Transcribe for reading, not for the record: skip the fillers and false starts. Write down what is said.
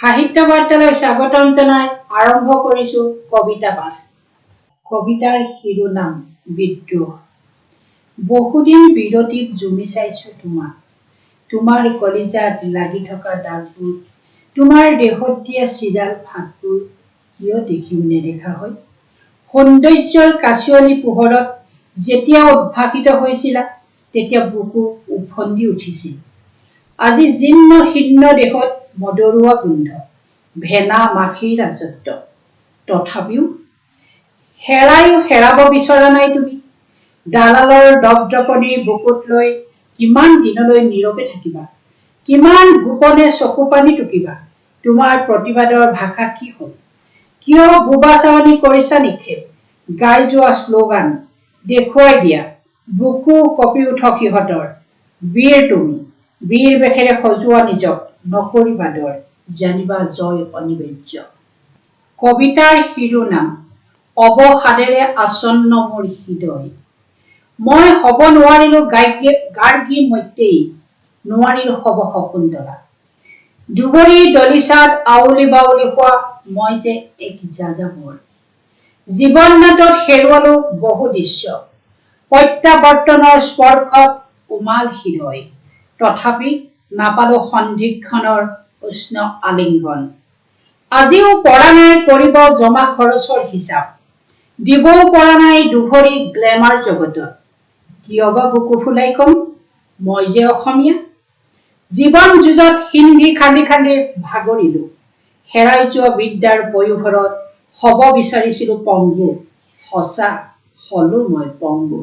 সাহিত্য বাৰ্তালৈ স্বাগতম জনাই আৰম্ভ কৰিছো কবিতা পাঠ। কবিতাৰ শিৰোনাম বিদ্ৰোহ। বহুদিন বিৰতিত জুমি চাইছো তোমাক, তোমাৰ কলিজাত লাগি থকা দাগবোৰ, তোমাৰ দেহত দিয়া চিৰাল ফাঁকবোৰ কিয় দেখিও নেদেখা হয়। সৌন্দৰ্যৰ কাচিয়লি পোহৰত যেতিয়া উদ্ভাসিত হৈছিলা, তেতিয়া বুকু উফন্দি উঠিছিল। আজি জীৰ্ণ শীৰ্ণ দেহত মদৰুৱা গোন্ধ, ভেনা মাখিৰ ৰাজত্ব। তথাপিও হেৰাইও হেৰাব বিচৰা নাই তুমি। দালালৰ দপদপনিৰ বুকুত লৈ কিমান দিনলৈ নীৰৱে থাকিবা, কিমান গোপনে চকু পানী টুকিবা। তোমাৰ প্ৰতিবাদৰ ভাষা কি হ'ল? কিয় বোবা চাৱনি কৰিছা নিক্ষেপ? গাই যোৱা শ্লোগান দেখুৱাই দিয়া, বুকু কঁপি উঠক সিহঁতৰ। বীৰ তুমি, বীৰ বেশেৰে সজোৱা নিজক, নকৰিবা ডৰ, জানিবা জয় অনিবাৰ্য। কবিতাৰ শিৰোনাম অৱসাদেৰে আসন্ন মোৰ হৃদয়। মই হ'ব নোৱাৰিলো গাৰ্গী মৈত্ৰেয়ী, নোৱাৰিলো হ'ব শকুন্তলা। দুবৰি দলিচাত আউলি বাউলি হোৱা মই যে এক যাযাবৰ। জীৱন নাটত হেৰুৱালো বহু দৃশ্য, প্ৰত্যাৱৰ্তনৰ স্পৰ্শত কোমাল হৃদয়। তথাপি নাপালো সন্ধিক্ষণৰ উষ্ণ আলিংগন। আজিও পৰা নাই কৰিব জমা খৰচৰ হিচাপ, দিবও পৰা নাই দুভৰি গ্লেমাৰ জগতত। কিয় বা বুকু ফুলাই কম, মই যে অসমীয়া। জীৱন যুঁজত সিন্ধি খান্দি খান্দি ভাগৰিলো, হেৰাই যোৱা বিদ্যাৰ পয়োভৰত হ'ব বিচাৰিছিলো পংগু। সঁচা হলো মই পংগু।